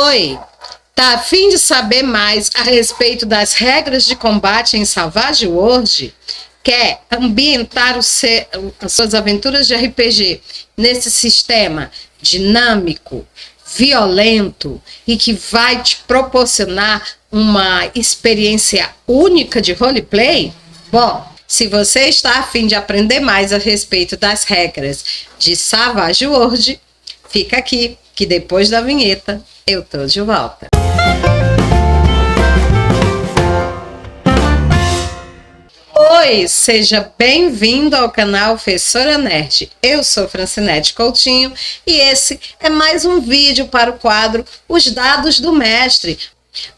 Oi, tá a fim de saber mais a respeito das regras de combate em Savage World? Quer ambientar as suas aventuras de RPG nesse sistema dinâmico, violento e que vai te proporcionar uma experiência única de roleplay? Bom, se você está a fim de aprender mais a respeito das regras de Savage World, fica aqui, que depois da vinheta eu tô de volta. Oi, seja bem-vindo ao canal Fessora Nerd. Eu sou Francinete Coutinho e esse é mais um vídeo para o quadro Os Dados do Mestre,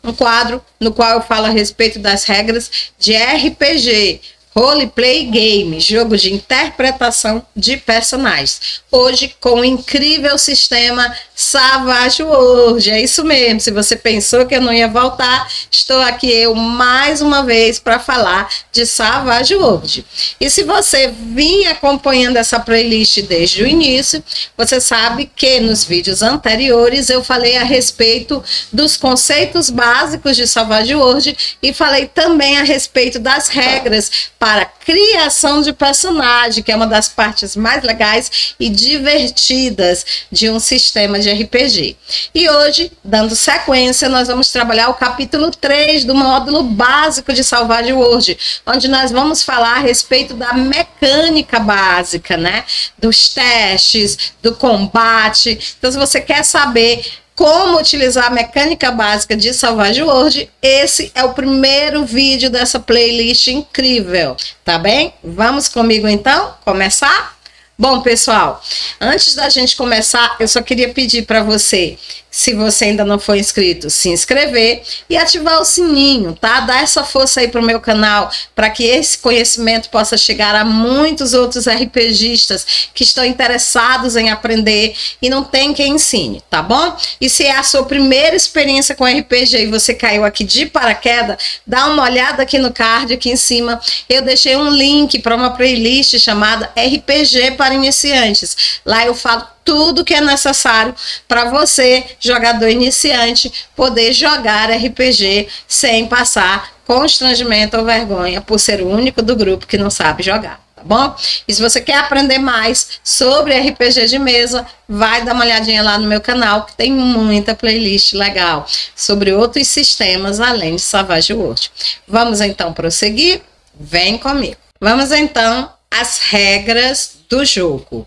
um quadro no qual eu falo a respeito das regras de RPG, Roleplay Game, jogo de interpretação de personagens. Hoje com o incrível sistema Savage World. É isso mesmo, se você pensou que eu não ia voltar, estou aqui eu mais uma vez para falar de Savage World. E se você vinha acompanhando essa playlist desde o início, você sabe que nos vídeos anteriores eu falei a respeito dos conceitos básicos de Savage World e falei também a respeito das regras para criação de personagem, que é uma das partes mais legais e divertidas de um sistema de RPG. E hoje, dando sequência, nós vamos trabalhar o capítulo 3 do módulo básico de Savage World, onde nós vamos falar a respeito da mecânica básica, né? Dos testes, do combate. Então, se você quer saber como utilizar a mecânica básica de Savage World, esse é o primeiro vídeo dessa playlist incrível, tá bem? Vamos comigo então começar? Bom, pessoal, antes da gente começar, eu só queria pedir para você, se você ainda não for inscrito, se inscrever e ativar o sininho, tá? Dá essa força aí pro meu canal, para que esse conhecimento possa chegar a muitos outros RPGistas que estão interessados em aprender e não tem quem ensine, tá bom? E se é a sua primeira experiência com RPG e você caiu aqui de paraquedas, dá uma olhada aqui no card, aqui em cima, eu deixei um link para uma playlist chamada RPG para iniciantes. Lá eu falo tudo que é necessário para você, jogador iniciante, poder jogar RPG sem passar constrangimento ou vergonha por ser o único do grupo que não sabe jogar, tá bom? E se você quer aprender mais sobre RPG de mesa, vai dar uma olhadinha lá no meu canal, que tem muita playlist legal sobre outros sistemas além de Savage World. Vamos então prosseguir? Vem comigo. Vamos então às regras do jogo.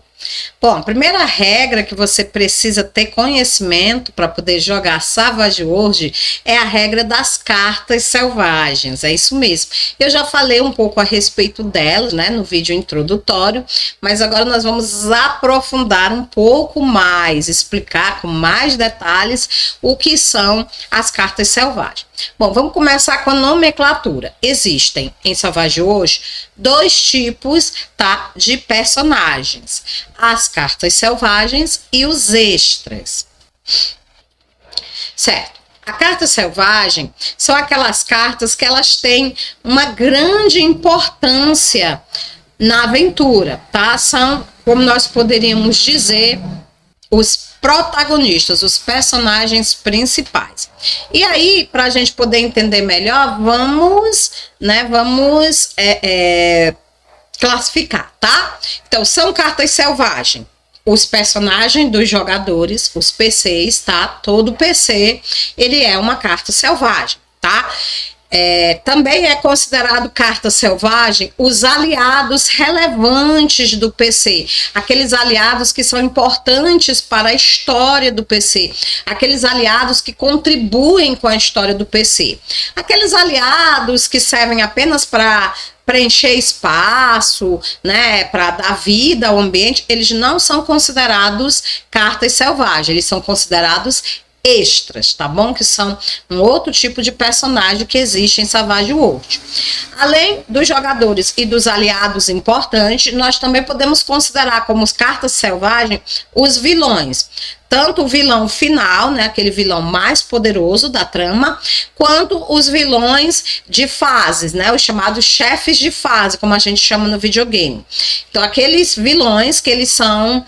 Bom, a primeira regra que você precisa ter conhecimento para poder jogar Savage World é a regra das cartas selvagens, é isso mesmo. Eu já falei um pouco a respeito delas, né, no vídeo introdutório, mas agora nós vamos aprofundar um pouco mais, explicar com mais detalhes o que são as cartas selvagens. Bom, vamos começar com a nomenclatura. Existem em Savage World dois tipos, tá, de personagens: as cartas selvagens e os extras. Certo? A carta selvagem são aquelas cartas que elas têm uma grande importância na aventura, tá? São, como nós poderíamos dizer, os protagonistas, os personagens principais. E aí, para a gente poder entender melhor, vamos classificar, tá? Então, são cartas selvagens. Os personagens dos jogadores, os PCs, tá? Todo PC, ele é uma carta selvagem, tá? Também é considerado carta selvagem os aliados relevantes do PC, aqueles aliados que são importantes para a história do PC, aqueles aliados que contribuem com a história do PC, aqueles aliados que servem apenas para preencher espaço, né, para dar vida ao ambiente, eles não são considerados cartas selvagens, eles são considerados extras, tá bom? Que são um outro tipo de personagem que existe em Savage World. Além dos jogadores e dos aliados importantes, nós também podemos considerar como cartas selvagens os vilões. tanto o vilão final, né, aquele vilão mais poderoso da trama, quanto os vilões de fases, né, os chamados chefes de fase, como a gente chama no videogame. Então, aqueles vilões que eles são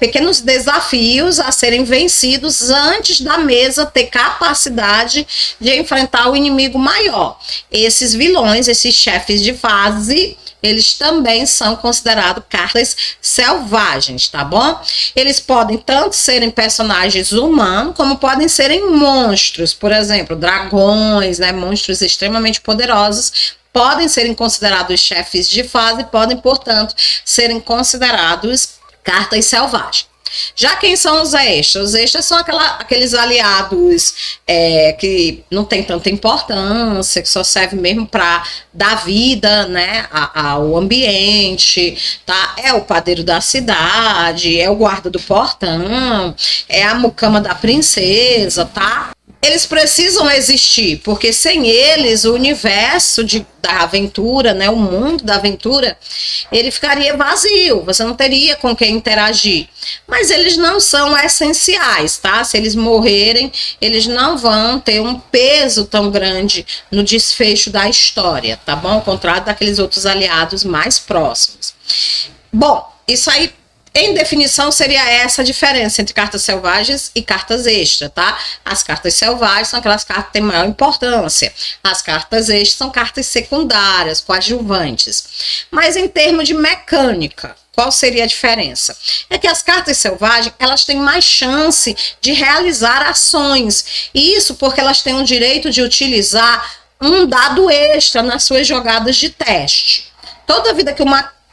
pequenos desafios a serem vencidos antes da mesa ter capacidade de enfrentar o inimigo maior. Esses vilões, esses chefes de fase, eles também são considerados cartas selvagens, tá bom? Eles podem tanto serem personagens humanos, como podem serem monstros, por exemplo, dragões, né? Monstros extremamente poderosos, podem serem considerados chefes de fase, podem, portanto, serem considerados cartas selvagens. Já quem são os extras? Os extras são aqueles aliados que não tem tanta importância, que só serve mesmo para dar vida, né, ao ambiente, tá? É o padeiro da cidade, é o guarda do portão, é a mucama da princesa, tá? Eles precisam existir, porque sem eles o universo da aventura, né, o mundo da aventura, ele ficaria vazio, você não teria com quem interagir. Mas eles não são essenciais, tá? Se eles morrerem, eles não vão ter um peso tão grande no desfecho da história, tá bom? Ao contrário daqueles outros aliados mais próximos. Bom, isso aí, em definição, seria essa a diferença entre cartas selvagens e cartas extras, tá? As cartas selvagens são aquelas cartas que têm maior importância. As cartas extras são cartas secundárias, coadjuvantes. Mas em termos de mecânica, qual seria a diferença? É que as cartas selvagens, elas têm mais chance de realizar ações. Isso porque elas têm o direito de utilizar um dado extra nas suas jogadas de teste. Toda vida que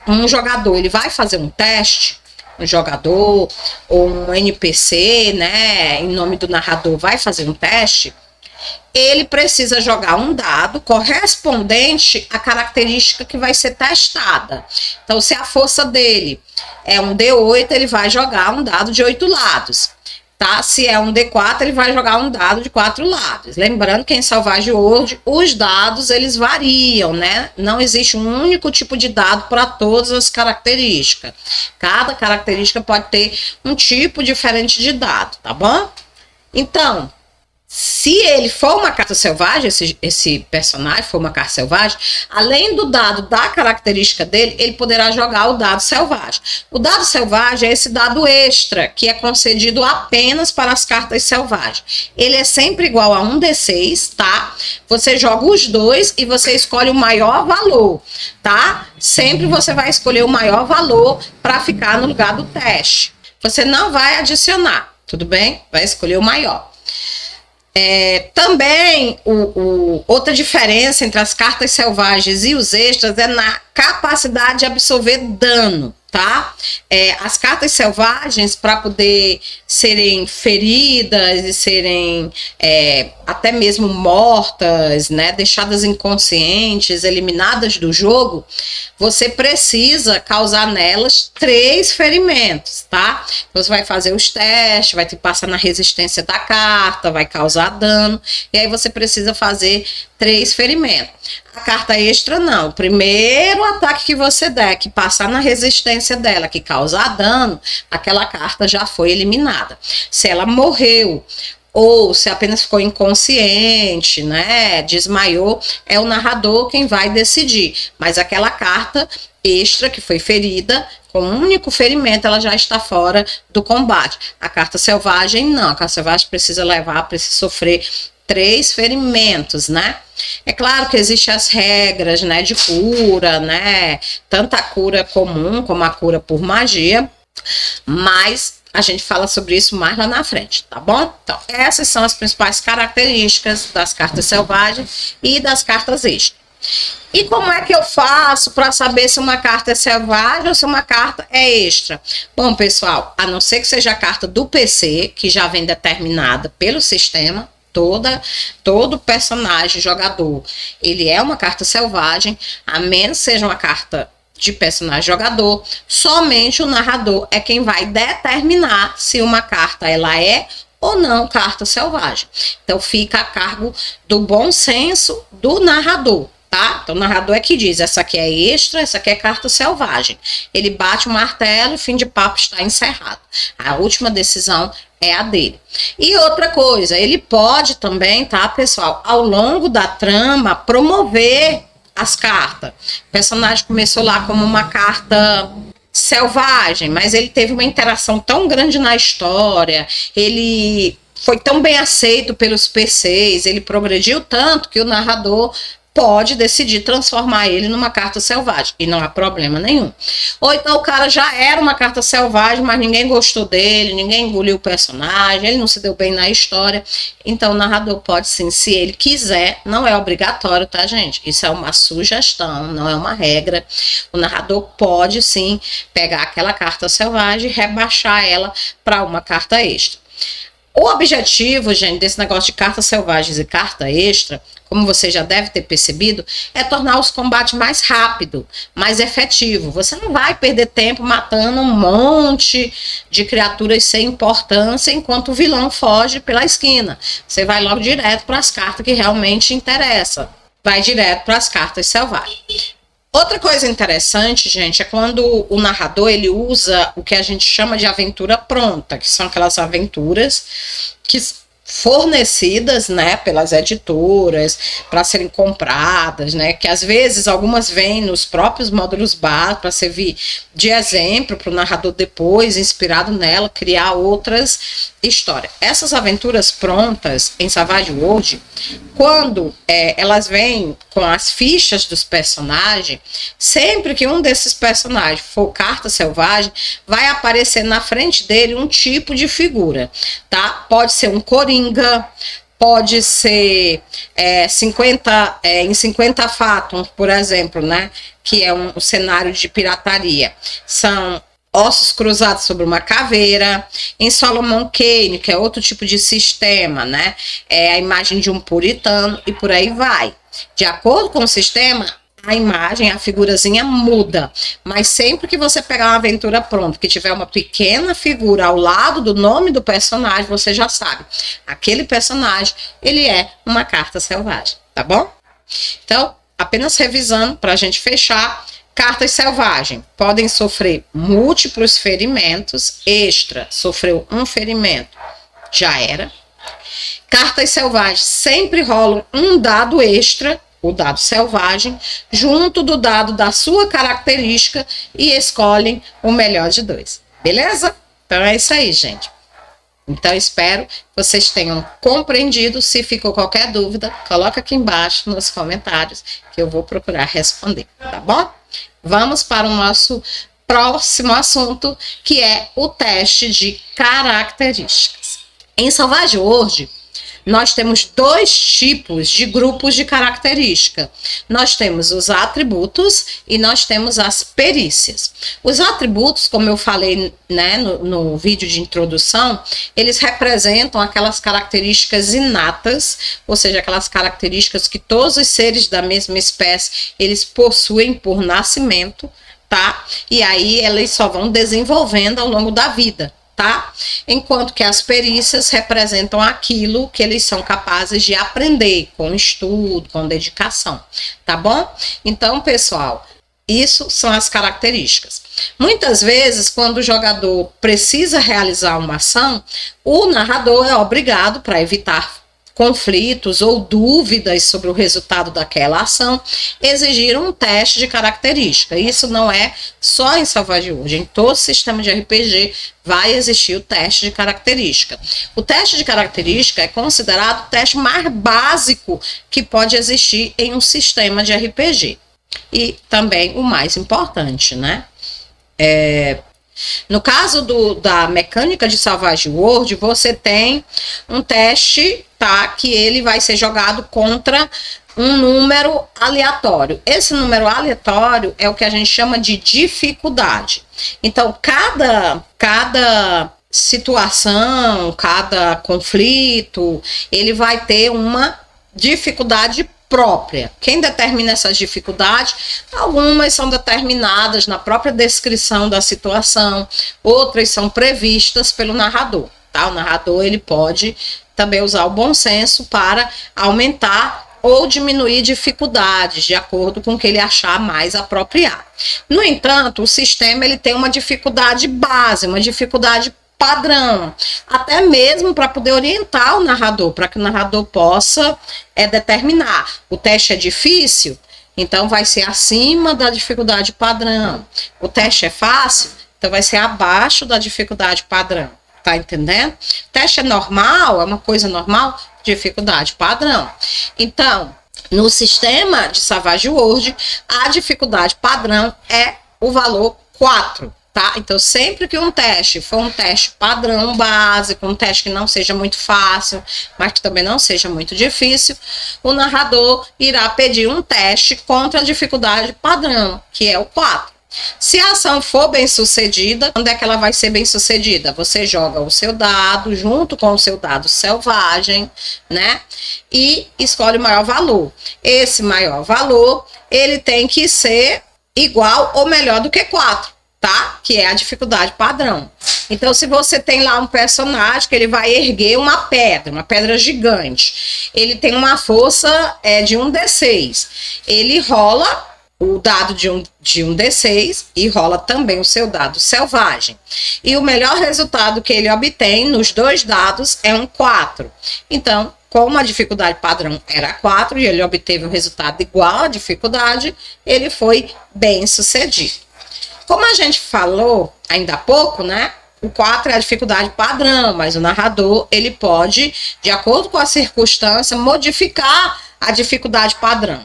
um jogador ele vai fazer um teste, um jogador ou um NPC, né, em nome do narrador, vai fazer um teste, ele precisa jogar um dado correspondente à característica que vai ser testada. Então, se a força dele é um D8, ele vai jogar um dado de 8 lados. Tá? Se é um D4, ele vai jogar um dado de 4 lados. Lembrando que em Savage World, os dados, eles variam, né? Não existe um único tipo de dado para todas as características. Cada característica pode ter um tipo diferente de dado, tá bom? Então, se ele for uma carta selvagem, esse personagem for uma carta selvagem, além do dado da característica dele, ele poderá jogar o dado selvagem. O dado selvagem é esse dado extra, que é concedido apenas para as cartas selvagens. Ele é sempre igual a 1d6, tá? Você joga os dois e você escolhe o maior valor, tá? Sempre você vai escolher o maior valor para ficar no lugar do teste. Você não vai adicionar, tudo bem? Vai escolher o maior. Também outra diferença entre as cartas selvagens e os extras é na capacidade de absorver dano, tá? As cartas selvagens, para poder serem feridas e serem até mesmo mortas, né, deixadas inconscientes, eliminadas do jogo, você precisa causar nelas 3 ferimentos, tá? Você vai fazer os testes, vai te passar na resistência da carta, vai causar dano, e aí você precisa fazer 3 ferimentos. A carta extra não, o primeiro ataque que você der, que passar na resistência dela, que causar dano, aquela carta já foi eliminada. Se ela morreu, ou se apenas ficou inconsciente, né, desmaiou, é o narrador quem vai decidir. Mas aquela carta extra que foi ferida, com um único ferimento, ela já está fora do combate. A carta selvagem não, a carta selvagem precisa sofrer 3 ferimentos, né? É claro que existem as regras, né, de cura, né, tanto a cura comum como a cura por magia, mas a gente fala sobre isso mais lá na frente, tá bom? Então, essas são as principais características das cartas selvagens e das cartas extras. E como é que eu faço para saber se uma carta é selvagem ou se uma carta é extra? Bom, pessoal, a não ser que seja a carta do PC, que já vem determinada pelo sistema, todo personagem, jogador, ele é uma carta selvagem, a menos que seja uma carta de personagem jogador, somente o narrador é quem vai determinar se uma carta ela é ou não carta selvagem. Então fica a cargo do bom senso do narrador, tá? Então o narrador é que diz, essa aqui é extra, essa aqui é carta selvagem. Ele bate o martelo e fim de papo, está encerrado. A última decisão é a dele. E outra coisa, ele pode também, tá, pessoal, ao longo da trama, promover as cartas. O personagem começou lá como uma carta selvagem, mas ele teve uma interação tão grande na história, ele foi tão bem aceito pelos PCs, ele progrediu tanto que o narrador pode decidir transformar ele numa carta selvagem, e não há problema nenhum. Ou então o cara já era uma carta selvagem, mas ninguém gostou dele, ninguém engoliu o personagem, ele não se deu bem na história, então o narrador pode sim, se ele quiser, não é obrigatório, tá, gente? Isso é uma sugestão, não é uma regra. O narrador pode sim pegar aquela carta selvagem e rebaixar ela para uma carta extra. O objetivo, gente, desse negócio de cartas selvagens e carta extra, como você já deve ter percebido, é tornar os combates mais rápido, mais efetivo. Você não vai perder tempo matando um monte de criaturas sem importância enquanto o vilão foge pela esquina. Você vai logo direto para as cartas que realmente interessam. Vai direto para as cartas selvagens. Outra coisa interessante, gente, é quando o narrador ele usa o que a gente chama de aventura pronta, que são aquelas aventuras que fornecidas, né, pelas editoras para serem compradas, né, que às vezes algumas vêm nos próprios módulos básicos para servir de exemplo para o narrador depois, inspirado nela, criar outras histórias. Essas aventuras prontas em Savage World, quando elas vêm com as fichas dos personagens, sempre que um desses personagens for carta selvagem, vai aparecer na frente dele um tipo de figura, tá? Pode ser um coringa, pode ser em 50 Fathom, por exemplo, né? Que é um cenário de pirataria. São ossos cruzados sobre uma caveira. Em Solomon Kane, que é outro tipo de sistema, né? É a imagem de um puritano e por aí vai. De acordo com o sistema, a imagem, a figurazinha muda, mas sempre que você pegar uma aventura pronta, que tiver uma pequena figura ao lado do nome do personagem, você já sabe, aquele personagem, ele é uma carta selvagem, tá bom? Então, apenas revisando para a gente fechar, cartas selvagens podem sofrer múltiplos ferimentos, extra, sofreu um ferimento, já era. Cartas selvagens sempre rolam um dado extra, o dado selvagem, junto do dado da sua característica e escolhem o melhor de dois. Beleza? Então é isso aí, gente. Então espero que vocês tenham compreendido. Se ficou qualquer dúvida, coloca aqui embaixo nos comentários que eu vou procurar responder, tá bom? Vamos para o nosso próximo assunto, que é o teste de características. Em Savage World, nós temos dois tipos de grupos de característica. Nós temos os atributos e nós temos as perícias. Os atributos, como eu falei, né, no vídeo de introdução, eles representam aquelas características inatas, ou seja, aquelas características que todos os seres da mesma espécie, eles possuem por nascimento, tá? E aí eles só vão desenvolvendo ao longo da vida, tá? Enquanto que as perícias representam aquilo que eles são capazes de aprender com estudo, com dedicação, tá bom? Então, pessoal, isso são as características. Muitas vezes, quando o jogador precisa realizar uma ação, o narrador é obrigado, para evitar conflitos ou dúvidas sobre o resultado daquela ação, exigir um teste de característica. Isso não é só em Savage World, em todo sistema de RPG vai existir o teste de característica. O teste de característica é considerado o teste mais básico que pode existir em um sistema de RPG. E também o mais importante, né? No caso da mecânica de Savage World, você tem um teste, tá? Que ele vai ser jogado contra um número aleatório. Esse número aleatório é o que a gente chama de dificuldade. Então, cada situação, cada conflito, ele vai ter uma dificuldade própria. Quem determina essas dificuldades? Algumas são determinadas na própria descrição da situação, outras são previstas pelo narrador, tá? O narrador ele pode também usar o bom senso para aumentar ou diminuir dificuldades, de acordo com o que ele achar mais apropriado. No entanto, o sistema ele tem uma dificuldade base, uma dificuldade padrão, até mesmo para poder orientar o narrador, para que o narrador possa determinar. O teste é difícil, então vai ser acima da dificuldade padrão. O teste é fácil, então vai ser abaixo da dificuldade padrão. Tá entendendo? Teste é normal, é uma coisa normal, dificuldade padrão. Então, no sistema de Savage World, a dificuldade padrão é o valor 4. Tá? Então, sempre que um teste for um teste padrão básico, um teste que não seja muito fácil, mas que também não seja muito difícil, o narrador irá pedir um teste contra a dificuldade padrão, que é o 4. Se a ação for bem sucedida, quando é que ela vai ser bem sucedida? Você joga o seu dado junto com o seu dado selvagem, né? E escolhe o maior valor. Esse maior valor, ele tem que ser igual ou melhor do que 4. Tá? Que é a dificuldade padrão. Então, se você tem lá um personagem que ele vai erguer uma pedra gigante, ele tem uma força de 1d6. Ele rola o dado de um D6 e rola também o seu dado selvagem. E o melhor resultado que ele obtém nos dois dados é um 4. Então, como a dificuldade padrão era 4 e ele obteve um resultado igual à dificuldade, ele foi bem sucedido. Como a gente falou ainda há pouco, né? O 4 é a dificuldade padrão, mas o narrador, ele pode, de acordo com a circunstância, modificar a dificuldade padrão.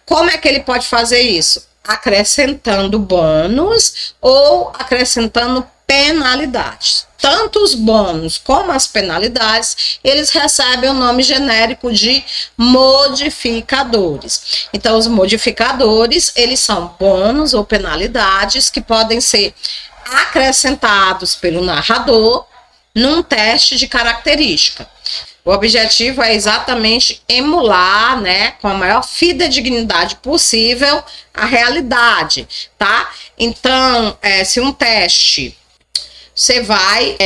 Como é que ele pode fazer isso? Acrescentando bônus ou acrescentando penalidades. Tanto os bônus como as penalidades, eles recebem o nome genérico de modificadores. Então, os modificadores, eles são bônus ou penalidades que podem ser acrescentados pelo narrador num teste de característica. O objetivo é exatamente emular, né, com a maior fidedignidade possível, a realidade, tá? Então, se um teste, você vai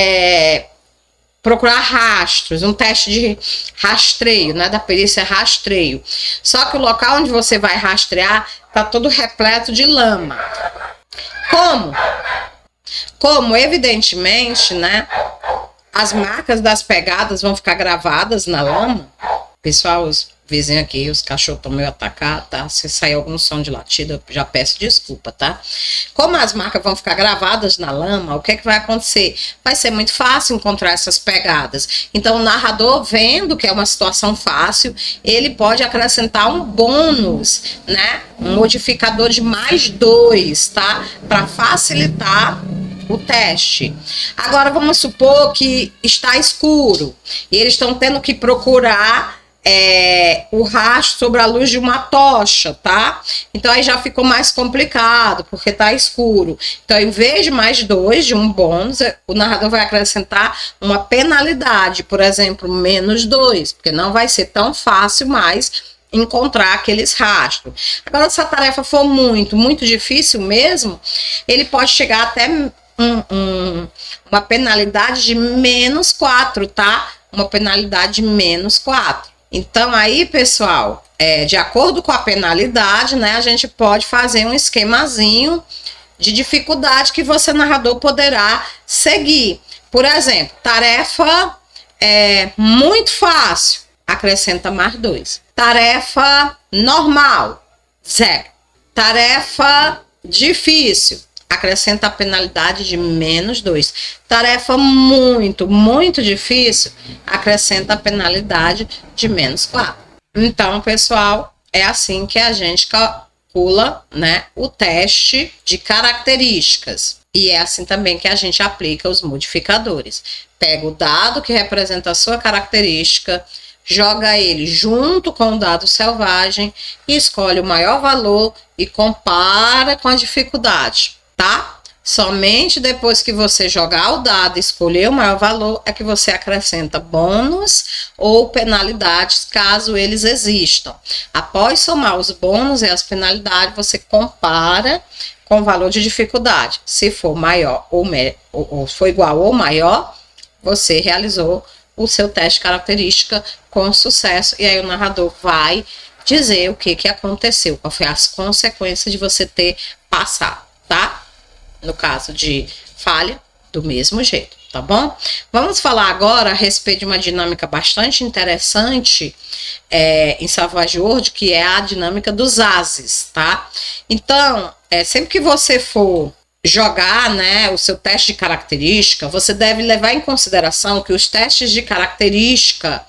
procurar rastros, um teste de rastreio, né, da perícia rastreio. Só que o local onde você vai rastrear tá todo repleto de lama. Como evidentemente, né, as marcas das pegadas vão ficar gravadas na lama. Pessoal, os vizinhos aqui, os cachorros estão meio atacados, tá? Se sair algum som de latido, eu já peço desculpa, tá? Como as marcas vão ficar gravadas na lama, o que é que vai acontecer? Vai ser muito fácil encontrar essas pegadas. Então, o narrador, vendo que é uma situação fácil, ele pode acrescentar um bônus, né? Um modificador de mais 2, tá? Para facilitar o teste. Agora, vamos supor que está escuro e eles estão tendo que procurar o rastro sobre a luz de uma tocha, tá? Então, aí já ficou mais complicado, porque tá escuro. Então, em vez de mais 2, de um bônus, o narrador vai acrescentar uma penalidade, por exemplo, -2, porque não vai ser tão fácil mais encontrar aqueles rastros. Agora, se a tarefa for muito, muito difícil mesmo, ele pode chegar até uma penalidade de -4, tá? Uma penalidade de -4. Então, aí, pessoal, de acordo com a penalidade, né, a gente pode fazer um esquemazinho de dificuldade que você, narrador, poderá seguir. Por exemplo, tarefa muito fácil, acrescenta +2. Tarefa normal, 0. Tarefa difícil, acrescenta a penalidade de -2. Tarefa muito, muito difícil, acrescenta a penalidade de -4. Então, pessoal, é assim que a gente calcula, né, o teste de características. E é assim também que a gente aplica os modificadores. Pega o dado que representa a sua característica, joga ele junto com o dado selvagem e escolhe o maior valor e compara com a dificuldade. Tá? Somente depois que você jogar o dado e escolher o maior valor é que você acrescenta bônus ou penalidades, caso eles existam. Após somar os bônus e as penalidades, você compara com o valor de dificuldade. Se for maior ou for igual ou maior, você realizou o seu teste de característica com sucesso, e aí o narrador vai dizer o que aconteceu, qual foi as consequências de você ter passado, tá? No caso de falha, do mesmo jeito, tá bom? Vamos falar agora a respeito de uma dinâmica bastante interessante em Savage World, que é a dinâmica dos ases, tá? Então, sempre que você for jogar, né, o seu teste de característica, você deve levar em consideração que os testes de característica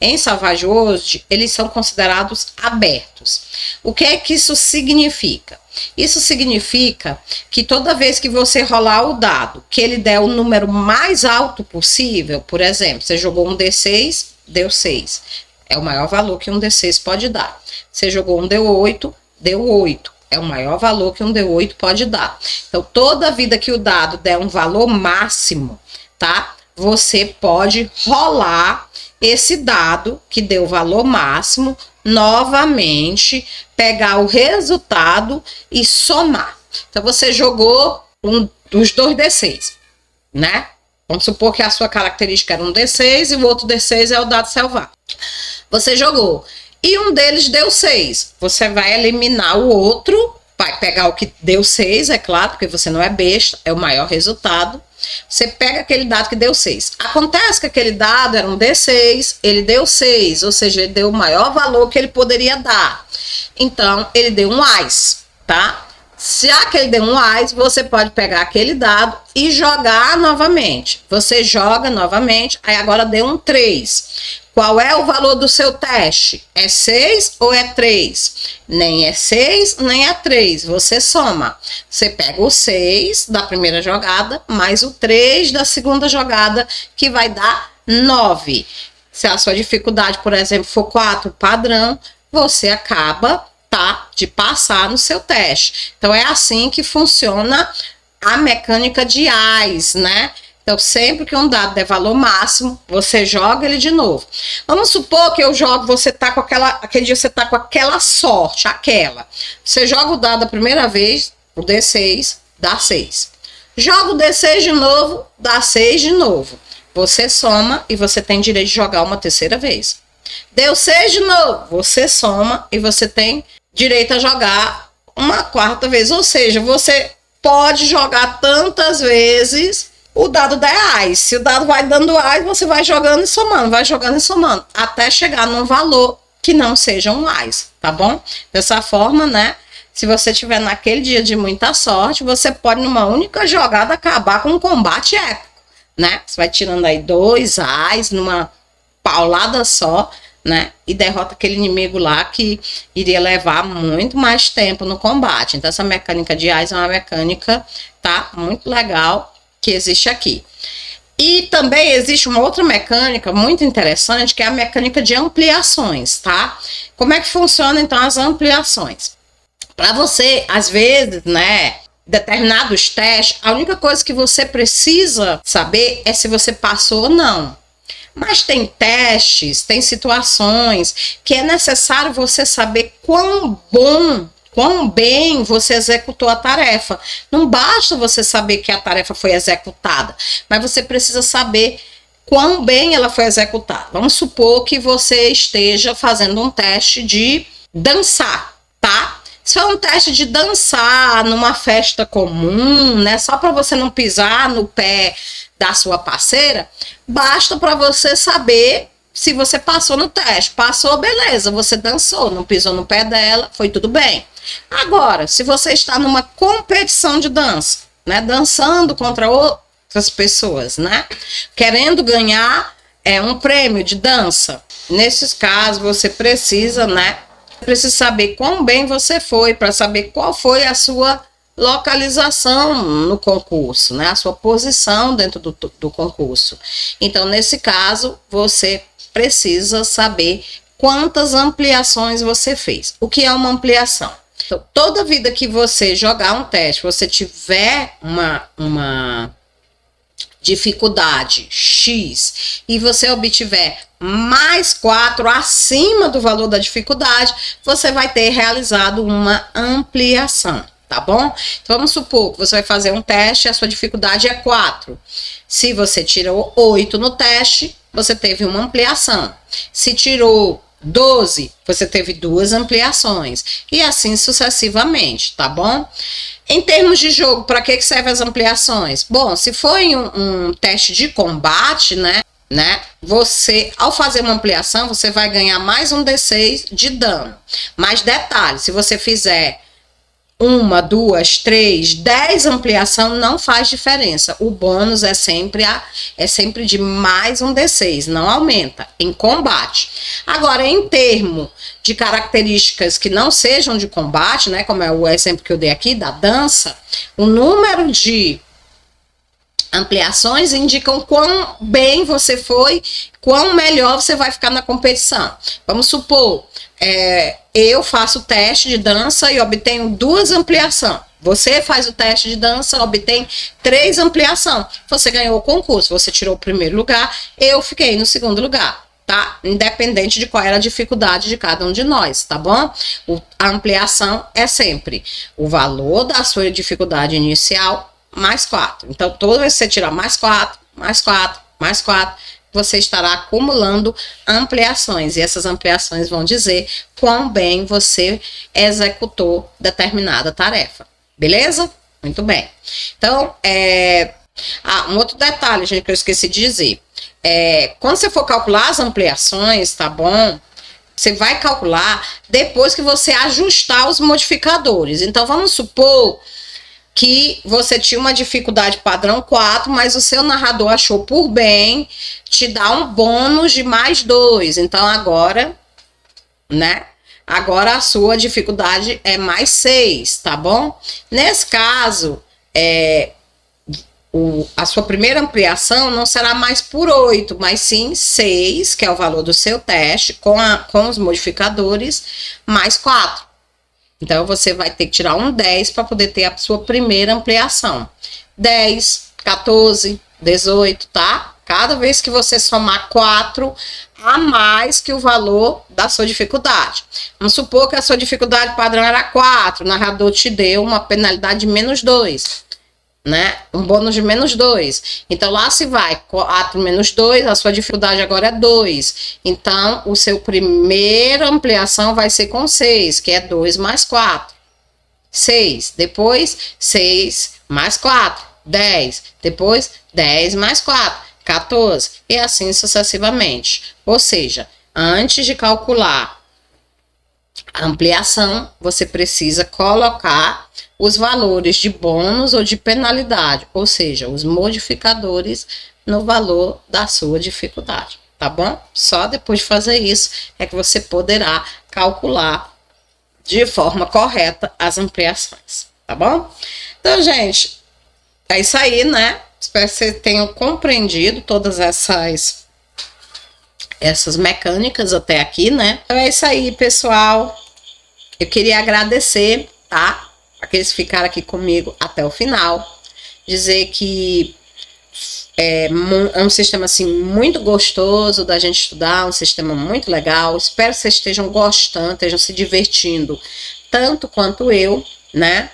em Savage World, eles são considerados abertos. O que é que isso significa? Isso significa que toda vez que você rolar o dado, que ele der o número mais alto possível, por exemplo, você jogou um D6, deu 6. É o maior valor que um D6 pode dar. Você jogou um D8, deu 8. É o maior valor que um D8 pode dar. Então, toda vida que o dado der um valor máximo, tá? Você pode rolar esse dado que deu o valor máximo, novamente, pegar o resultado e somar. Então, você jogou os 2 D6, né? Vamos supor que a sua característica era um D6 e o outro D6 é o dado selvagem. Você jogou e um deles deu 6. Você vai eliminar o outro, vai pegar o que deu 6, é claro, porque você não é besta, é o maior resultado. Você pega aquele dado que deu 6. Acontece que aquele dado era um D6, ele deu 6, ou seja, ele deu o maior valor que ele poderia dar. Então, ele deu um AIS, tá? Já que ele deu um AIS, você pode pegar aquele dado e jogar novamente. Você joga novamente, aí agora deu um 3. Qual é o valor do seu teste? É 6 ou é 3? Nem é 6, nem é 3. Você soma. Você pega o 6 da primeira jogada, mais o 3 da segunda jogada, que vai dar 9. Se a sua dificuldade, por exemplo, for 4 padrão, você acaba, tá, de passar no seu teste. Então, é assim que funciona a mecânica de AIS, né? Então, sempre que um dado der valor máximo, você joga ele de novo. Vamos supor que eu jogo, você tá com aquele dia você tá com aquela sorte, Você joga o dado a primeira vez, o D6, dá 6. Joga o D6 de novo, dá 6 de novo. Você soma e você tem direito de jogar uma terceira vez. Deu 6 de novo, você soma e você tem direito a jogar uma quarta vez. Ou seja, você pode jogar tantas vezes o dado der AIS. Se o dado vai dando AIS, você vai jogando e somando, até chegar num valor que não seja um AIS, tá bom? Dessa forma, né? Se você tiver naquele dia de muita sorte, você pode, numa única jogada, acabar com um combate épico, né? Você vai tirando aí 2 AIS numa paulada só, né? E derrota aquele inimigo lá que iria levar muito mais tempo no combate. Então, essa mecânica de AIS é uma mecânica, tá? Muito legal, que existe aqui. E também existe uma outra mecânica muito interessante, que é a mecânica de ampliações, tá? Como é que funciona, então, as ampliações? Para você, às vezes, né, determinados testes, a única coisa que você precisa saber é se você passou ou não. Mas tem testes, tem situações que é necessário você saber quão bem você executou a tarefa. Não basta você saber que a tarefa foi executada, mas você precisa saber quão bem ela foi executada. Vamos supor que você esteja fazendo um teste de dançar, tá? Se for um teste de dançar numa festa comum, né, só para você não pisar no pé da sua parceira, basta para você saber se você passou no teste. Passou, beleza, você dançou, não pisou no pé dela, foi tudo bem. Agora, se você está numa competição de dança, né, dançando contra outras pessoas, né, querendo ganhar um prêmio de dança, nesses casos você precisa, né, saber quão bem você foi, para saber qual foi a sua localização no concurso, né, a sua posição dentro do concurso. Então, nesse caso, você precisa saber quantas ampliações você fez. O que é uma ampliação? Então, toda vida que você jogar um teste, você tiver uma dificuldade X e você obtiver mais 4 acima do valor da dificuldade, você vai ter realizado uma ampliação, tá bom? Então, vamos supor que você vai fazer um teste e a sua dificuldade é 4. Se você tirou 8 no teste, você teve uma ampliação. Se tirou 12, você teve 2 ampliações. E assim sucessivamente, tá bom? Em termos de jogo, para que servem as ampliações? Bom, se for em um teste de combate, né? Você, ao fazer uma ampliação, você vai ganhar mais um D6 de dano. Mas detalhe, se você fizer 1, 2, 3, 10 ampliação, não faz diferença. O bônus é sempre de mais um D6, não aumenta em combate. Agora, em termo de características que não sejam de combate, né, como é o exemplo que eu dei aqui da dança, o número de ampliações indicam quão bem você foi, quão melhor você vai ficar na competição. Vamos supor, eu faço o teste de dança e obtenho 2 ampliações. Você faz o teste de dança, obtém 3 ampliações. Você ganhou o concurso, você tirou o primeiro lugar, eu fiquei no segundo lugar, tá? Independente de qual era a dificuldade de cada um de nós, tá bom? A ampliação é sempre o valor da sua dificuldade inicial mais 4. Então, toda vez que você tirar mais 4, mais 4, mais 4, você estará acumulando ampliações. E essas ampliações vão dizer quão bem você executou determinada tarefa. Beleza? Muito bem. Então, um outro detalhe, gente, que eu esqueci de dizer. Quando você for calcular as ampliações, tá bom? Você vai calcular depois que você ajustar os modificadores. Então, vamos supor que você tinha uma dificuldade padrão 4, mas o seu narrador achou por bem te dar um bônus de mais 2. Então, agora, né? Agora a sua dificuldade é mais 6, tá bom? Nesse caso, a sua primeira ampliação não será mais por 8, mas sim 6, que é o valor do seu teste, com os modificadores, mais 4. Então, você vai ter que tirar um 10 para poder ter a sua primeira ampliação. 10, 14, 18, tá? Cada vez que você somar 4 a mais que o valor da sua dificuldade. Vamos supor que a sua dificuldade padrão era 4, o narrador te deu uma penalidade de menos 2. Né? Um bônus de menos 2. Então, lá se vai 4 menos 2, a sua dificuldade agora é 2. Então, o seu primeira ampliação vai ser com 6, que é 2 mais 4. 6. Depois, 6 mais 4. 10. Depois, 10 mais 4. 14. E assim sucessivamente. Ou seja, antes de calcular a ampliação, você precisa colocar os valores de bônus ou de penalidade, ou seja, os modificadores no valor da sua dificuldade, tá bom? Só depois de fazer isso é que você poderá calcular de forma correta as ampliações, tá bom? Então, gente, é isso aí, né? Espero que vocês tenham compreendido todas essas mecânicas até aqui, né? Então é isso aí, pessoal. Eu queria agradecer, tá? Aqueles que ficaram aqui comigo até o final. Dizer que é um sistema, assim, muito gostoso da gente estudar, um sistema muito legal. Espero que vocês estejam gostando, estejam se divertindo, tanto quanto eu, né?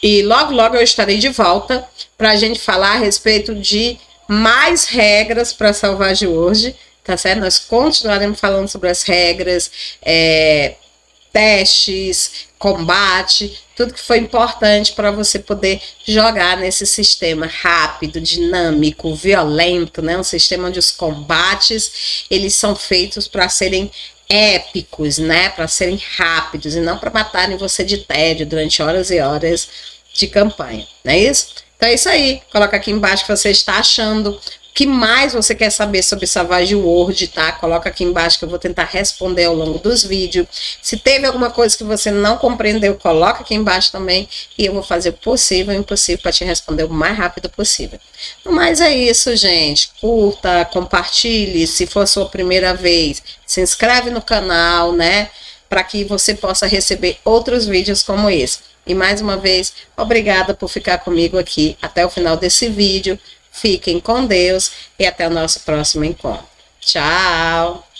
E logo, logo eu estarei de volta para a gente falar a respeito de mais regras para Salvage World, tá certo? Nós continuaremos falando sobre as regras, testes, combate, tudo que foi importante para você poder jogar nesse sistema rápido, dinâmico, violento, né? Um sistema onde os combates, eles são feitos para serem épicos, né? Para serem rápidos e não para matarem você de tédio durante horas e horas de campanha, não é isso? Então é isso aí, coloca aqui embaixo o que você está achando, o que mais você quer saber sobre Savage World, tá? Coloca aqui embaixo que eu vou tentar responder ao longo dos vídeos. Se teve alguma coisa que você não compreendeu, coloca aqui embaixo também e eu vou fazer o possível e o impossível para te responder o mais rápido possível. Mas é isso, gente. Curta, compartilhe, se for a sua primeira vez, se inscreve no canal, né? Para que você possa receber outros vídeos como esse. E mais uma vez, obrigada por ficar comigo aqui até o final desse vídeo. Fiquem com Deus e até o nosso próximo encontro. Tchau!